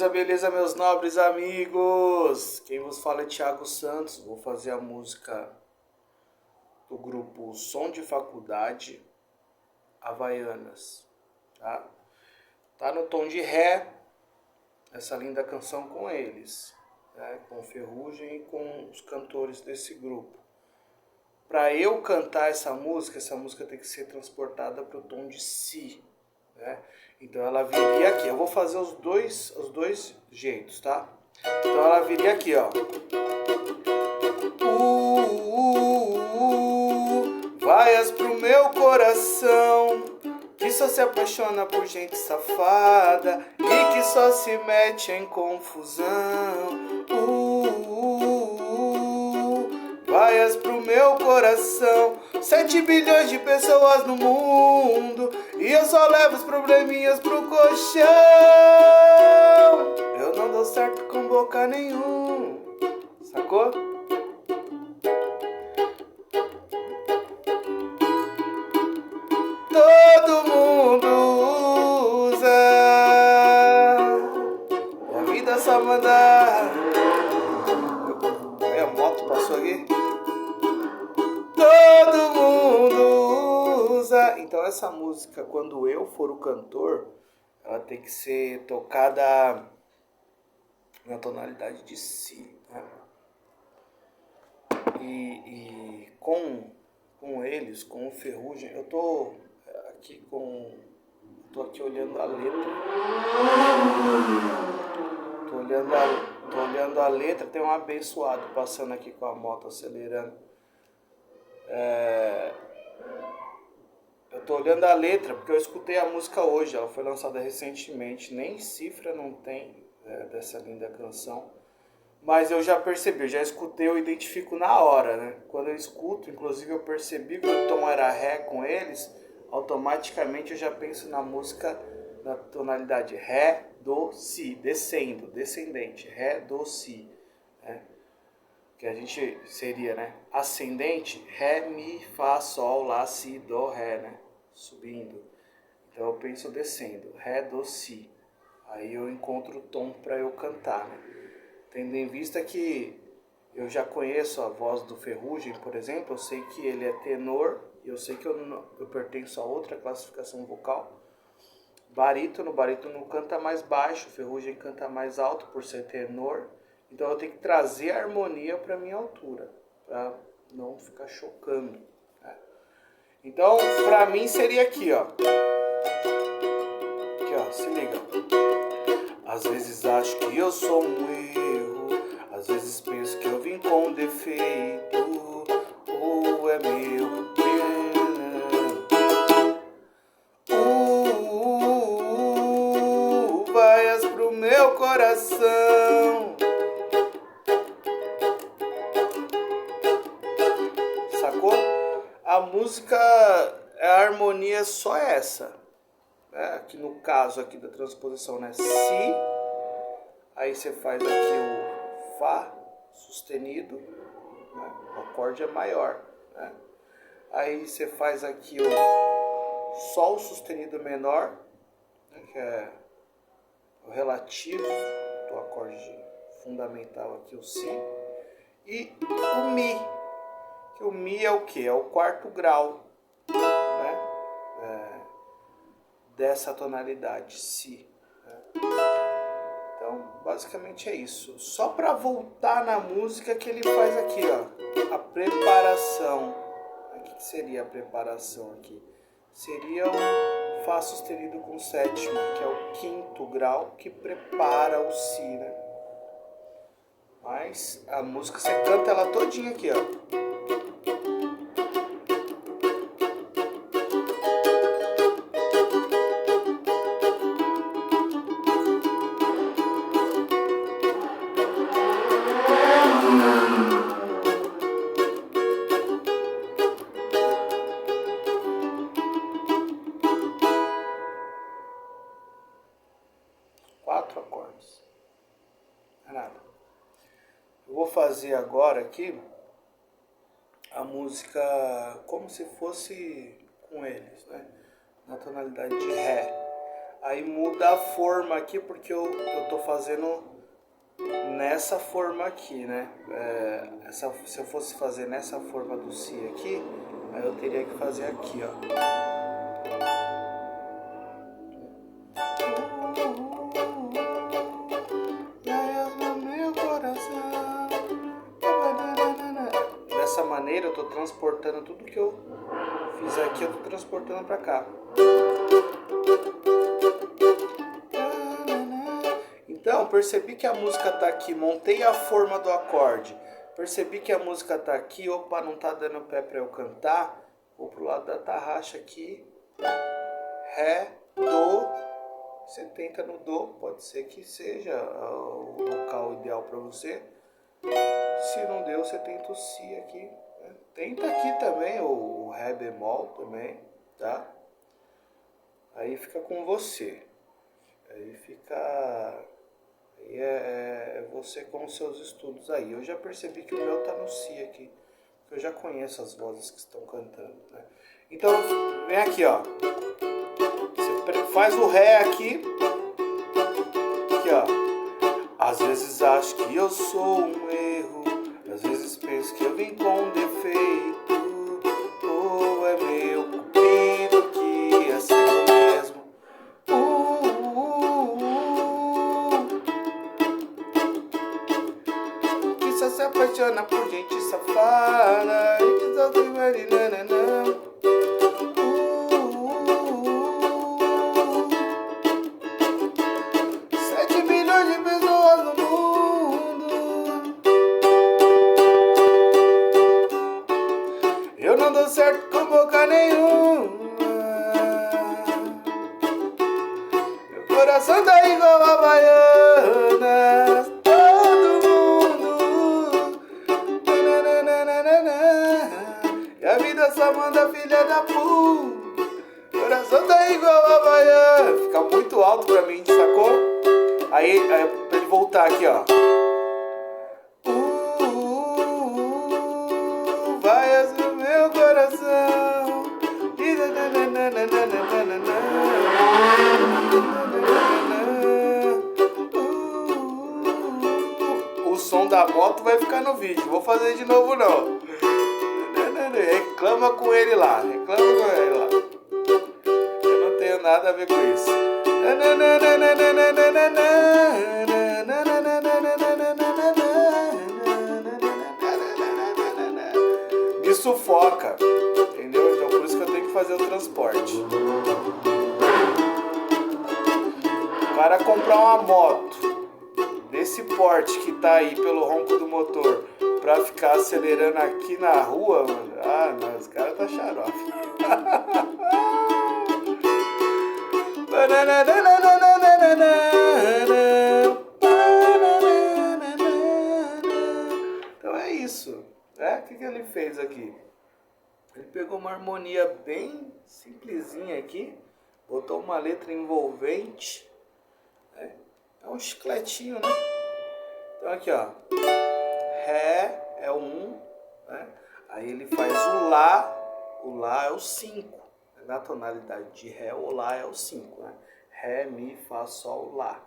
beleza, meus nobres amigos? Quem vos fala é Thiago Santos. Vou fazer a música do grupo Som de Faculdade, Havaianas, tá? Tá no tom de Ré, essa linda canção com eles, né? Com o Ferrugem e com os cantores desse grupo. Para eu cantar essa música tem que ser transportada para o tom de Si, né? Então ela viria aqui. Eu vou fazer os dois jeitos, tá? Então ela viria aqui, ó. Vaias pro meu coração, que só se apaixona por gente safada e que só se mete em confusão. Vaias pro meu coração, 7 bilhões de pessoas no mundo, e eu só levo os probleminhas pro colchão. Eu não dou certo com boca nenhum, sacou? Todo mundo usa, e a vida só manda. A moto passou aqui. Todo mundo usa. Então essa música, quando eu for o cantor, ela tem que ser tocada na tonalidade de Si, né? E com eles, com o Ferrugem, eu tô aqui olhando a letra. Tô olhando a letra, tem um abençoado passando aqui com a moto acelerando. Eu tô olhando a letra porque eu escutei a música hoje, ela foi lançada recentemente, nem cifra não tem dessa linda canção. Mas eu já percebi, eu já escutei, eu identifico na hora, né? Quando eu escuto, inclusive eu percebi que o tom era Ré com eles, automaticamente eu já penso na música na tonalidade Ré, Do, Si, descendente, Ré, Do, Si, né? Que a gente seria, né? Ascendente, Ré, Mi, Fá, Sol, Lá, Si, Dó, Ré, né? Subindo. Então eu penso descendo, Ré, Do, Si. Aí eu encontro o tom para eu cantar, né? Tendo em vista que eu já conheço a voz do Ferrugem, por exemplo, eu sei que ele é tenor, eu sei que eu pertenço a outra classificação vocal. Barítono canta mais baixo, Ferrugem canta mais alto por ser tenor. Então eu tenho que trazer a harmonia para minha altura, para não ficar chocando, né? Então, para mim seria aqui, ó. Aqui, ó, se liga. Às vezes acho que eu sou um erro, às vezes penso que eu vim com defeito, ou é meu vaias pro meu coração. Sacou? A música, a harmonia é só essa. Aqui no caso aqui da transposição, né? Si, aí você faz aqui o Fá sustenido, né? O acorde é maior, né? Aí você faz aqui o Sol sustenido menor, né? Que é o relativo do acorde fundamental aqui, o Si, e o Mi, que o Mi é o que? É o quarto grau, né? Dessa tonalidade, Si, né? Então, basicamente é isso. Só para voltar na música que ele faz aqui, ó, a preparação. O que seria a preparação aqui? Seria o Fá sustenido com sétima, que é o quinto grau, que prepara o Si, né? Mas a música você canta ela todinha aqui, ó. Quatro acordes. Não é nada. Eu vou fazer agora aqui a música como se fosse com eles, né? Na tonalidade de Ré. Aí muda a forma aqui, porque eu tô fazendo nessa forma aqui, né? Se eu fosse fazer nessa forma do Si aqui, aí eu teria que fazer aqui, ó. Dessa maneira eu tô transportando tudo que eu fiz aqui, eu tô transportando pra cá. Então, percebi que a música tá aqui, montei a forma do acorde. Percebi que a música tá aqui, opa, não tá dando pé pra eu cantar. Vou pro lado da tarraxa aqui. Ré, Dó. Você tenta no Dó, pode ser que seja o local ideal pra você. Se não deu, você tenta o Si aqui. Né? Tenta aqui também, o Ré bemol também, tá? Aí fica com você. Aí fica... Aí é você com os seus estudos aí. Eu já percebi que o meu tá no Si aqui. Porque eu já conheço as vozes que estão cantando, né? Então, vem aqui, ó. Você faz o Ré aqui. Aqui, ó. Às vezes acho que eu sou um erro. Às vezes penso que eu vim com um defeito. Ou é meu cupido que é assim mesmo. Que só se apaixona por gente safada. E que só tem marinanã. 7 milhões de pessoas no mundo. Eu não dou certo com boca nenhuma. Meu coração tá igual a Havaianas. Todo mundo. E a vida só manda filha da puta. Coração tá igual a Havaianas. Fica muito alto pra mim, sacou? Aí pra ele voltar aqui, ó. Vaias no meu coração. O som da moto vai ficar no vídeo. Vou fazer de novo não. Reclama com ele lá. Reclama com ele lá. Eu não tenho nada a ver com isso. Me sufoca, entendeu? Então por isso que eu tenho que fazer o transporte. O cara comprar uma moto desse porte que tá aí pelo ronco do motor pra ficar acelerando aqui na rua, mano. Ah, não, os caras tá xarope. Então é isso, né? O que ele fez aqui? Ele pegou uma harmonia bem simplesinha aqui, botou uma letra envolvente, né? É um chicletinho, né? Então aqui, ó, Ré é o 1, né? Aí ele faz o Lá é o 5. Na tonalidade de Ré, o Lá é o 5, né? Ré, Mi, Fá, Sol, Lá.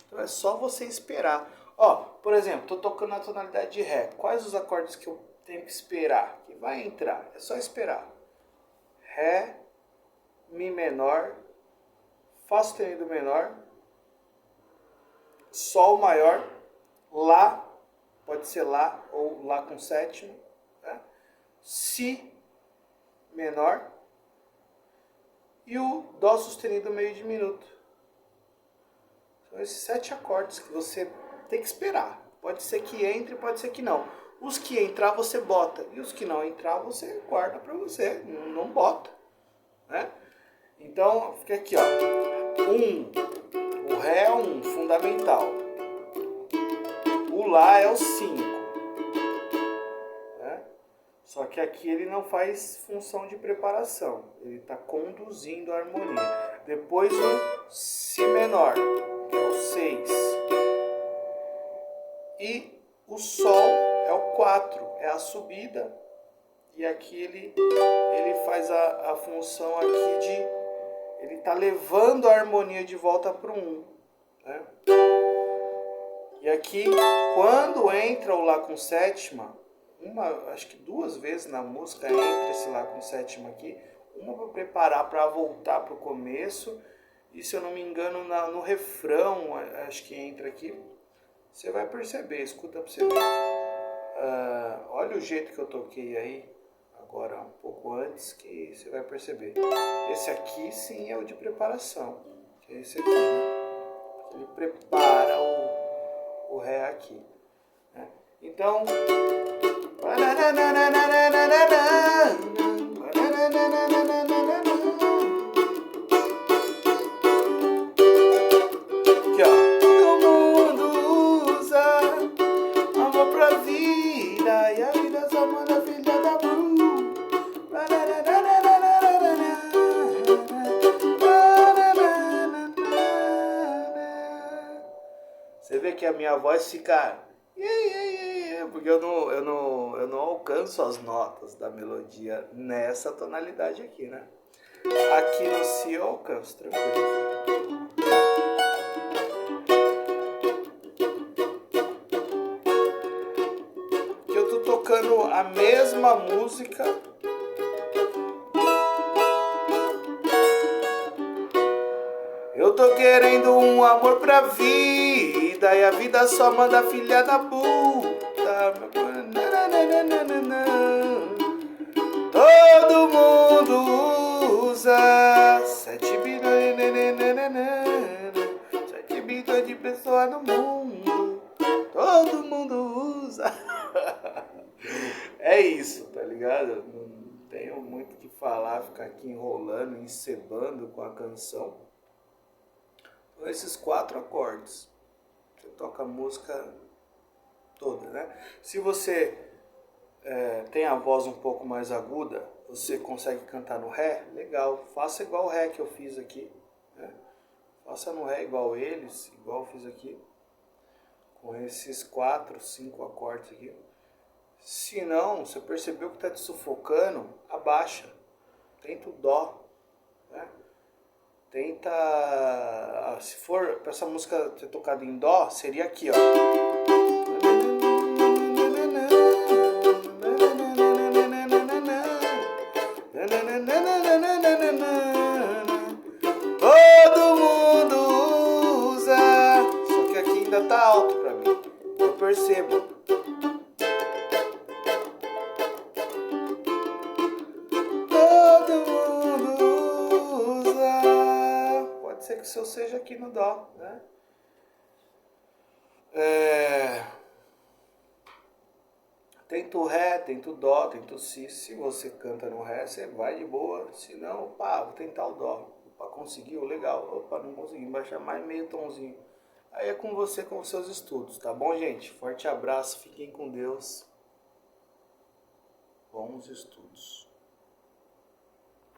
Então é só você esperar. Ó, por exemplo, tô tocando na tonalidade de Ré. Quais os acordes que eu tenho que esperar? Que vai entrar. É só esperar. Ré, Mi menor, Fá sustenido menor, Sol maior, Lá, pode ser Lá ou Lá com sétima, né? Si menor e o Dó sustenido meio diminuto. São esses 7 acordes que você tem que esperar. Pode ser que entre, pode ser que não. Os que entrar você bota e os que não entrar você guarda para você, não bota, né? Então fica aqui, ó. 1, o Ré é 1, fundamental. O Lá é o 5, né? Só que aqui ele não faz função de preparação, ele está conduzindo a harmonia. Depois o Si menor, que é o 6. E o Sol é o 4, é a subida. E aqui ele faz a função aqui ele está levando a harmonia de volta para o 1. Né? E aqui, quando entra o Lá com sétima, acho que 2 vezes na música entra esse Lá com sétima aqui, uma para preparar para voltar para o começo, e se eu não me engano no refrão, acho que entra aqui, você vai perceber, escuta para você ver. Olha o jeito que eu toquei aí, agora um pouco antes, que você vai perceber. Esse aqui sim é o de preparação, que é esse aqui, né? Ele prepara o Ré aqui. Né? Então... Aqui, ó. Todo mundo usa amor pra vida e a vida só manda filha da Blue. Você vê que a minha voz fica... Porque eu não alcanço as notas da melodia nessa tonalidade aqui, né? Aqui no Si eu alcanço, tranquilo. Que eu tô tocando a mesma música. Eu tô querendo um amor pra vida e a vida só manda filha da puta. Todo mundo usa 7 bilhões de pessoas no mundo. Todo mundo usa. É isso, tá ligado? Não tenho muito o que falar, ficar aqui enrolando, encebando com a canção. Então, esses 4 acordes. Você toca a música toda, né? Se você tem a voz um pouco mais aguda, você consegue cantar no Ré, legal. Faça igual o Ré que eu fiz aqui. Né? Faça no Ré igual eles, igual eu fiz aqui. Com esses 4, 5 acordes aqui. Se não, você percebeu que está te sufocando, abaixa. Tenta o Dó. Né? Tenta... Se for para essa música ter tocado em Dó, seria aqui, ó. Todo mundo usa. Só que aqui ainda tá alto pra mim. Eu percebo. Todo mundo usa. Pode ser que o seu seja aqui no Dó, né? Tenta o Ré, tenta o Dó, tenta o Si. Se você canta no Ré, você vai de boa. Se não, opa, vou tentar o Dó. Opa, conseguiu? Legal. Opa, não consegui. Baixar mais meio tomzinho. Aí é com você, com os seus estudos, tá bom, gente? Forte abraço, fiquem com Deus. Bons estudos.